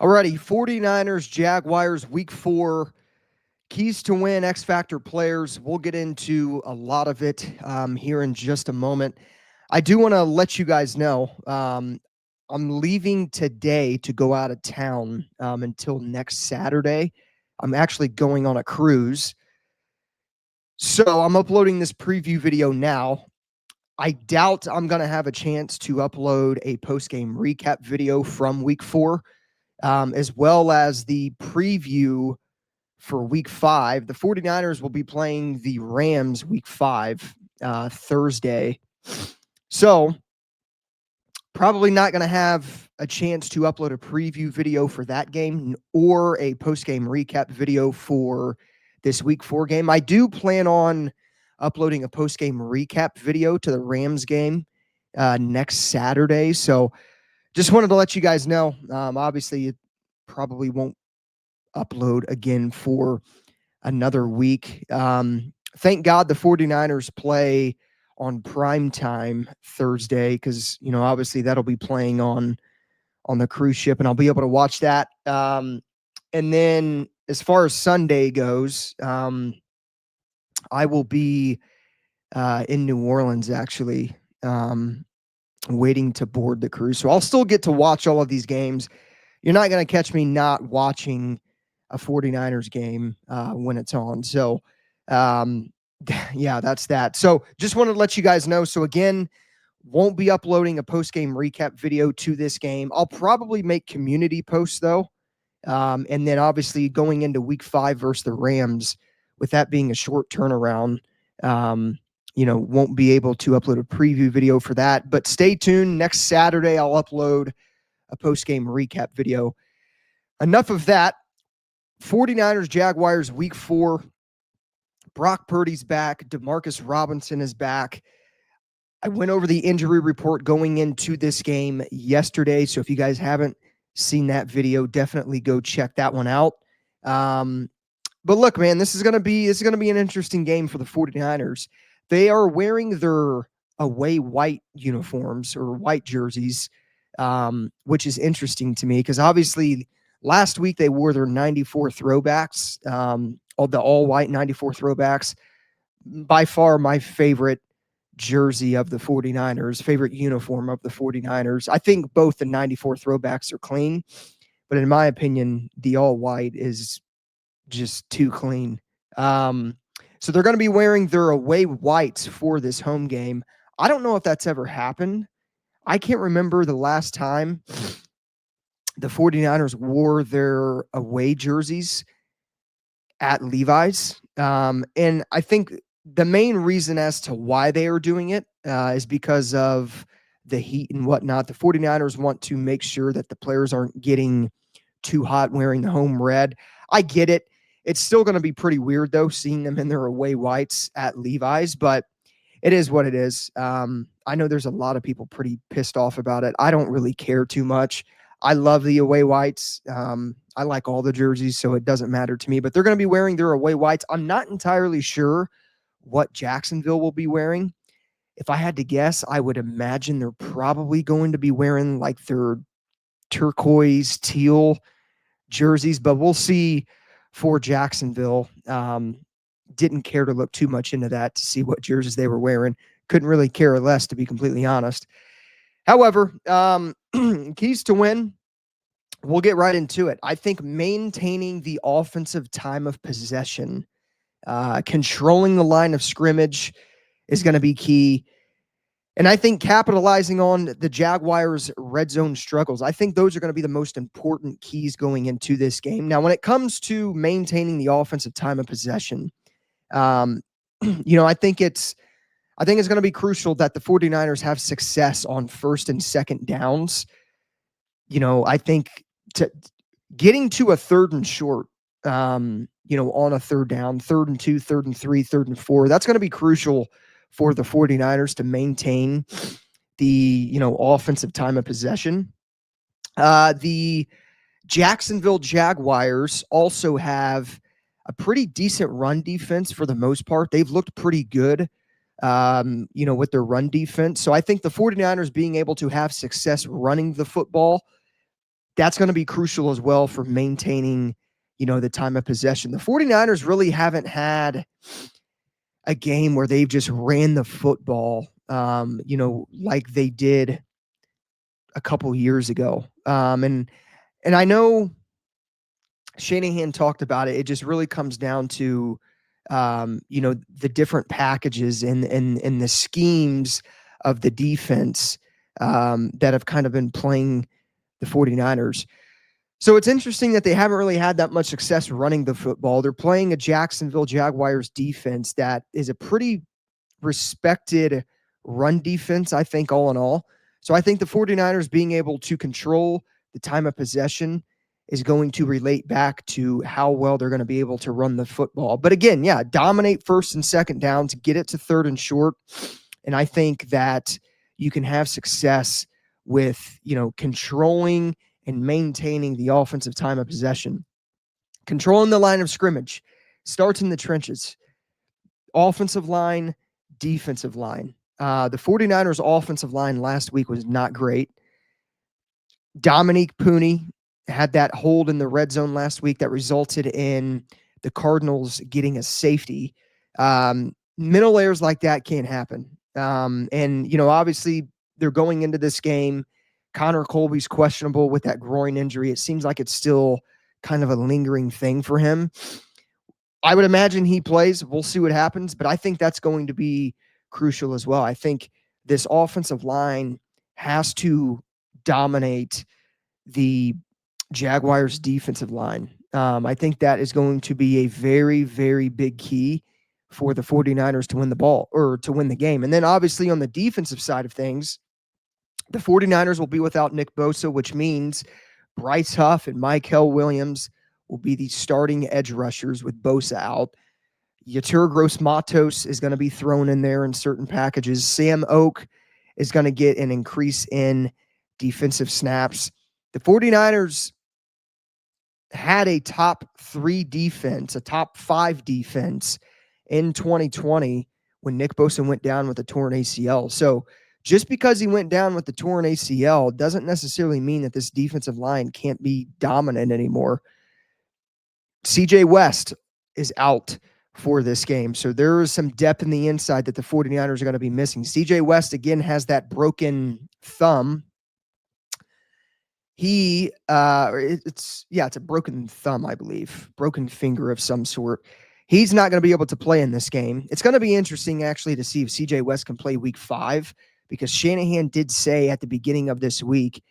Alrighty, 49ers, Jaguars, week 4. Keys to win, X Factor players. We'll get into a lot of it here in just a moment. I do want to let you guys know I'm leaving today to go out of town until next Saturday. I'm actually going on a cruise. So I'm uploading this preview video now. I doubt I'm going to have a chance to upload a post-game recap video from week 4, as well as the preview for week 5. The 49ers will be playing the Rams week 5 Thursday. So probably not going to have a chance to upload a preview video for that game or a post-game recap video for this week 4 game. I do plan on uploading a post-game recap video to the Rams game next Saturday. So just wanted to let you guys know. Obviously, it probably won't upload again for another week. Thank God the 49ers play on prime time Thursday because, obviously that'll be playing on the cruise ship and I'll be able to watch that. And then as far as Sunday goes, I will be in New Orleans actually, waiting to board the cruise. So I'll still get to watch all of these games. You're not going to catch me not watching a 49ers game when it's on. So, yeah, that's that. So just wanted to let you guys know. So again, won't be uploading a post-game recap video to this game. I'll probably make community posts though. And then obviously going into week 5 versus the Rams, with that being a short turnaround, won't be able to upload a preview video for that. But stay tuned. Next Saturday, I'll upload a post-game recap video. Enough of that. 49ers, Jaguars, week 4. Brock Purdy's back. Demarcus Robinson is back. I went over the injury report going into this game yesterday. So if you guys haven't seen that video, definitely go check that one out. But look, man, this is going to be an interesting game for the 49ers. They are wearing their away white uniforms or white jerseys, which is interesting to me because obviously last week they wore their 94 throwbacks, the all-white 94 throwbacks. By far my favorite jersey of the 49ers, favorite uniform of the 49ers. I think both the 94 throwbacks are clean, but in my opinion, the all-white is just too clean. So they're going to be wearing their away whites for this home game. I don't know if that's ever happened. I can't remember the last time the 49ers wore their away jerseys at Levi's. And I think the main reason as to why they are doing it is because of the heat and whatnot. The 49ers want to make sure that the players aren't getting too hot wearing the home red. I get it. It's still going to be pretty weird, though, seeing them in their away whites at Levi's, but it is what it is. I know there's a lot of people pretty pissed off about it. I don't really care too much. I love the away whites. I like all the jerseys, so it doesn't matter to me, but they're going to be wearing their away whites. I'm not entirely sure what Jacksonville will be wearing. If I had to guess, I would imagine they're probably going to be wearing like their turquoise teal jerseys, but we'll see for Jacksonville. Didn't care to look too much into that to see what jerseys they were wearing. Couldn't really care less, to be completely honest. However, keys to win, we'll get right into it. I think maintaining the offensive time of possession, controlling the line of scrimmage is going to be key. And I think capitalizing on the Jaguars' red zone struggles, I think those are going to be the most important keys going into this game. Now, when it comes to maintaining the offensive time of possession, I think it's going to be crucial that the 49ers have success on first and second downs. I think getting to a third and short, on a third down, 3rd and 2, 3rd and 3, 3rd and 4, that's going to be crucial for the 49ers to maintain the, offensive time of possession. The Jacksonville Jaguars also have a pretty decent run defense for the most part. They've looked pretty good, with their run defense. So I think the 49ers being able to have success running the football that's going to be crucial as well for maintaining, the time of possession. The 49ers really haven't had a game where they've just ran the football, like they did a couple years ago. And I know Shanahan talked about it. It just really comes down to, the different packages and the schemes of the defense that have kind of been playing the 49ers. So it's interesting that they haven't really had that much success running the football. They're playing a Jacksonville Jaguars defense that is a pretty respected run defense, I think, all in all. So I think the 49ers being able to control the time of possession is going to relate back to how well they're going to be able to run the football. But again, yeah, dominate first and second downs, get it to third and short. And I think that you can have success with, controlling and maintaining the offensive time of possession. Controlling the line of scrimmage starts in the trenches. Offensive line, defensive line. The 49ers offensive line last week was not great. Dominique Purdy had that hold in the red zone last week that resulted in the Cardinals getting a safety. Middle errors like that can't happen. And obviously they're going into this game. Connor Colby's questionable with that groin injury. It seems like it's still kind of a lingering thing for him. I would imagine he plays. We'll see what happens, but I think that's going to be crucial as well. I think this offensive line has to dominate the Jaguars defensive line. I think that is going to be a very, very big key for the 49ers to win the ball or to win the game. And then obviously on the defensive side of things, the 49ers will be without Nick Bosa, which means Bryce Huff and Mykel Williams will be the starting edge rushers with Bosa out. Yetur Gross-Matos is going to be thrown in there in certain packages. Sam Oak is going to get an increase in defensive snaps. The 49ers had a top 3 defense, a top 5 defense in 2020 when Nick Bosa went down with a torn ACL. So just because he went down with the torn ACL doesn't necessarily mean that this defensive line can't be dominant anymore. CJ West is out for this game. So there is some depth in the inside that the 49ers are going to be missing. CJ West, again, has that broken thumb. It's a broken thumb, I believe, broken finger of some sort. He's not going to be able to play in this game. It's going to be interesting, actually, to see if CJ West can play week 5, because Shanahan did say at the beginning of this week,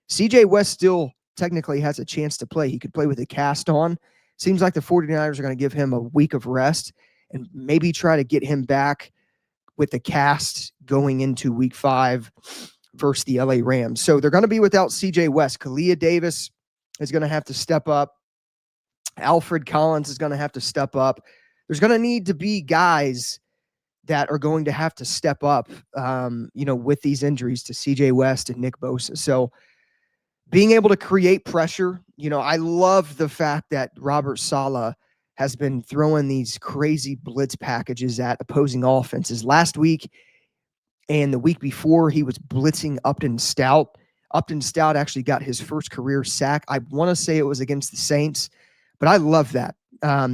CJ West still technically has a chance to play. He could play with a cast on. Seems like the 49ers are going to give him a week of rest and maybe try to get him back with the cast going into week 5 versus the LA Rams. So they're going to be without CJ West. Kalia Davis is going to have to step up. Alfred Collins is going to have to step up. There's going to need to be guys that are going to have to step up, with these injuries to CJ West and Nick Bosa. So being able to create pressure, I love the fact that Robert Saleh has been throwing these crazy blitz packages at opposing offenses. Last week and the week before, he was blitzing Upton Stout. Upton Stout actually got his first career sack. I want to say it was against the Saints, but I love that.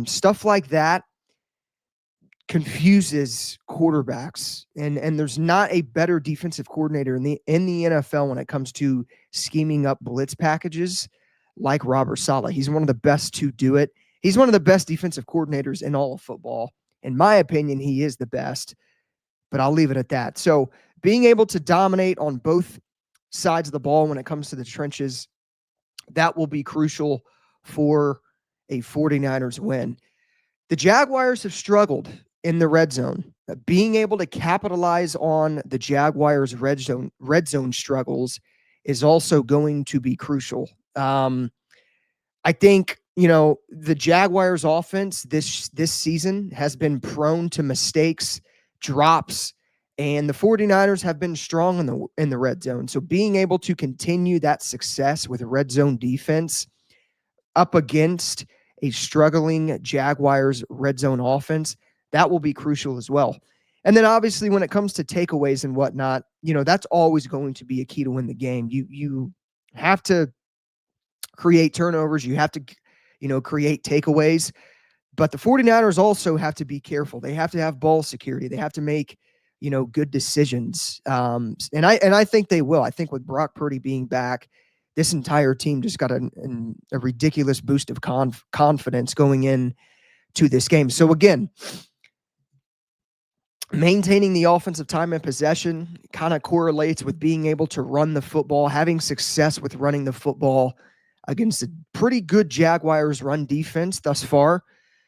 Stuff like that confuses quarterbacks, and there's not a better defensive coordinator in the NFL when it comes to scheming up blitz packages like Robert Saleh. He's one of the best to do it. He's one of the best defensive coordinators in all of football. In my opinion, he is the best, but I'll leave it at that. So being able to dominate on both sides of the ball when it comes to the trenches, that will be crucial for a 49ers win. The Jaguars have struggled in the red zone. Being able to capitalize on the Jaguars' red zone struggles is also going to be crucial. I think, the Jaguars' offense this season has been prone to mistakes, drops, and the 49ers have been strong in the red zone. So being able to continue that success with a red zone defense up against a struggling Jaguars red zone offense, that will be crucial as well. And then obviously when it comes to takeaways and whatnot, that's always going to be a key to win the game. You have to create turnovers. You have to, create takeaways. But the 49ers also have to be careful. They have to have ball security. They have to make, good decisions. And I think they will. I think with Brock Purdy being back, this entire team just got a ridiculous boost of confidence going in to this game. So again, maintaining the offensive time and possession kind of correlates with being able to run the football, having success with running the football against a pretty good Jaguars run defense thus far,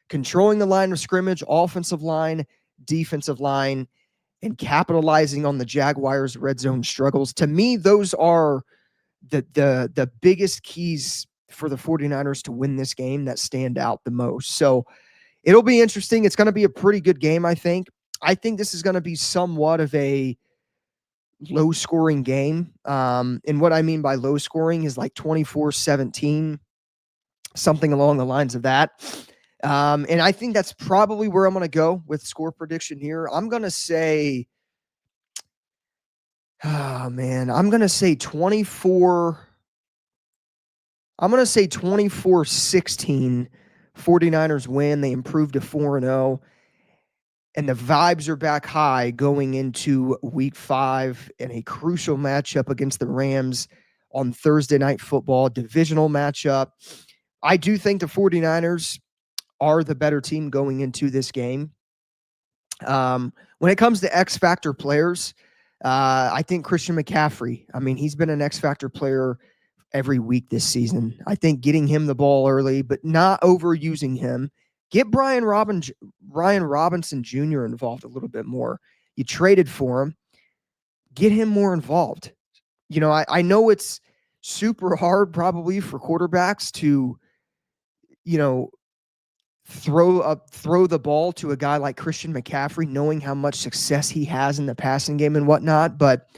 controlling the line of scrimmage, offensive line, defensive line, and capitalizing on the Jaguars' red zone struggles. To me, those are the biggest keys for the 49ers to win this game that stand out the most. So it'll be interesting. It's going to be a pretty good game, I think. I think this is going to be somewhat of a low-scoring game. And what I mean by low-scoring is like 24-17, something along the lines of that. And I think that's probably where I'm going to go with score prediction here. I'm going to say, I'm going to say 24-16. 49ers win. They improve to 4-0. And the vibes are back high going into week 5 and a crucial matchup against the Rams on Thursday Night Football, divisional matchup. I do think the 49ers are the better team going into this game. When it comes to X Factor players, I think Christian McCaffrey, he's been an X Factor player every week this season. I think getting him the ball early, but not overusing him. Get Ryan Robinson Jr. involved a little bit more. You traded for him. Get him more involved. I know it's super hard probably for quarterbacks to, throw the ball to a guy like Christian McCaffrey, knowing how much success he has in the passing game and whatnot. But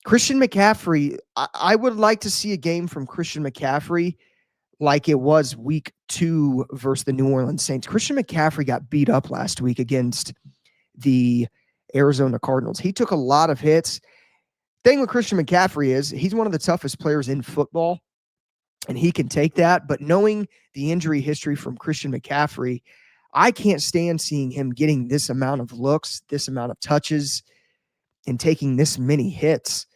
Christian McCaffrey, I would like to see a game from Christian McCaffrey like it was week 2 versus the New Orleans Saints. Christian McCaffrey got beat up last week against the Arizona Cardinals. He took a lot of hits. Thing with Christian McCaffrey is he's one of the toughest players in football, and he can take that. But knowing the injury history from Christian McCaffrey, I can't stand seeing him getting this amount of looks, this amount of touches, and taking this many hits.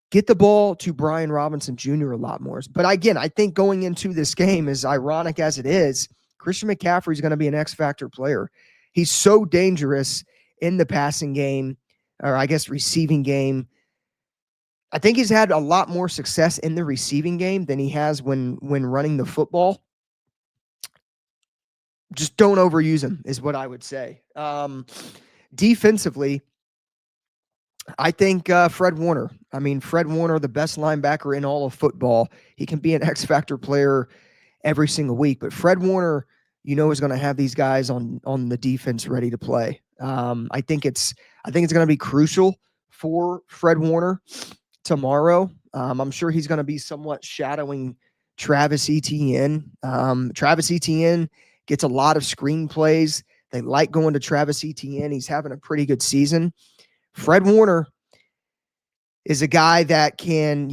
Get the ball to Brian Robinson Jr. a lot more. But again, I think going into this game, as ironic as it is, Christian McCaffrey is going to be an X Factor player. He's so dangerous in the passing game, or I guess receiving game. I think he's had a lot more success in the receiving game than he has when running the football. Just don't overuse him is what I would say. Defensively, I think Fred Warner. Fred Warner, the best linebacker in all of football. He can be an X Factor player every single week, but Fred Warner, is going to have these guys on the defense ready to play. I think it's going to be crucial for Fred Warner tomorrow. I'm sure he's going to be somewhat shadowing Travis Etienne. Travis Etienne gets a lot of screen plays. They like going to Travis Etienne. He's having a pretty good season. Fred Warner is a guy that can,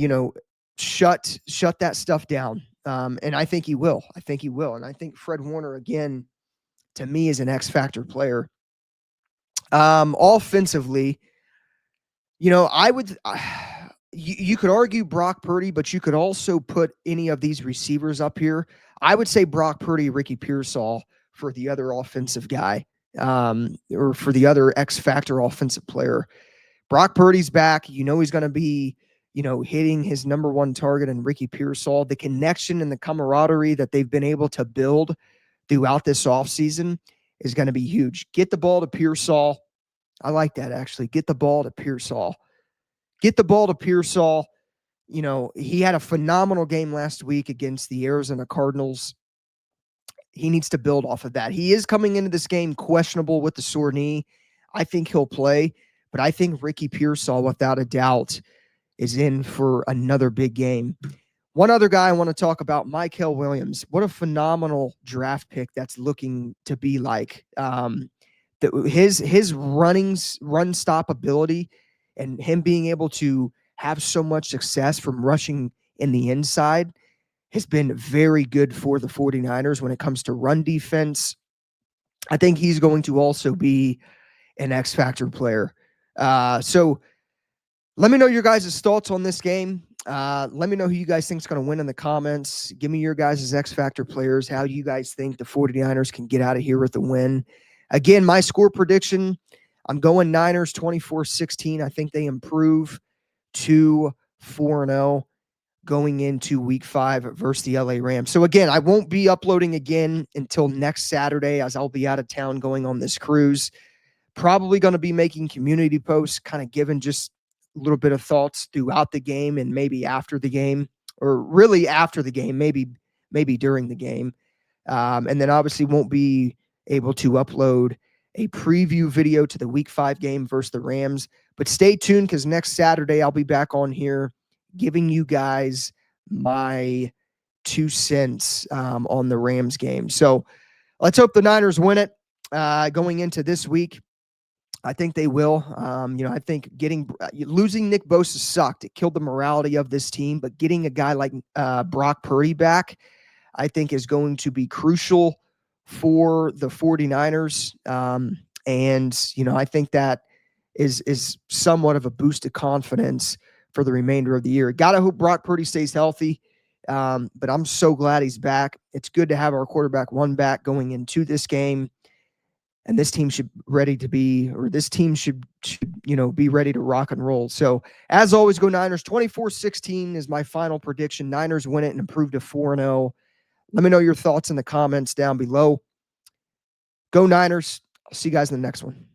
shut that stuff down. And I think he will. And I think Fred Warner, again, to me, is an X Factor player. Offensively, I would you could argue Brock Purdy, but you could also put any of these receivers up here. I would say Brock Purdy, Ricky Pearsall for the other offensive guy, or for the other X Factor offensive player. Brock Purdy's back. He's going to be, hitting his number one target in Ricky Pearsall. The connection and the camaraderie that they've been able to build throughout this offseason is going to be huge. Get the ball to Pearsall. I like that, actually. Get the ball to Pearsall. He had a phenomenal game last week against the Arizona Cardinals. He needs to build off of that. He is coming into this game questionable with the sore knee. I think he'll play, but I think Ricky Pearsall, without a doubt, is in for another big game. One other guy I want to talk about, Mykel Williams. What a phenomenal draft pick that's looking to be like. His run stop ability and him being able to have so much success from rushing in the inside has been very good for the 49ers when it comes to run defense. I think he's going to also be an X factor player. So let me know your guys' thoughts on this game. Let me know who you guys think is going to win in the comments. Give me your guys' X factor players, how you guys think the 49ers can get out of here with a win. Again, my score prediction, I'm going Niners 24-16. I think they improve to 4-0 going into week 5 versus the LA Rams. So again, I won't be uploading again until next Saturday, as I'll be out of town going on this cruise. Probably going to be making community posts, kind of giving just a little bit of thoughts throughout the game and maybe after the game, or really after the game, maybe during the game. And then obviously won't be able to upload a preview video to the week 5 game versus the Rams. But stay tuned, because next Saturday I'll be back on here giving you guys my 2 cents on the Rams game. So let's hope the Niners win it going into this week. I think they will. I think losing Nick Bosa sucked. It killed the morality of this team, but getting a guy like Brock Purdy back, I think, is going to be crucial for the 49ers. I think that is somewhat of a boost of confidence for the remainder of the year. Got to hope Brock Purdy stays healthy. But I'm so glad he's back. It's good to have our quarterback one back going into this game. And this team should be ready to be ready to rock and roll. So as always, go Niners. 24-16 is my final prediction. Niners win it and improve to 4-0. Let me know your thoughts in the comments down below. Go Niners. I'll see you guys in the next one.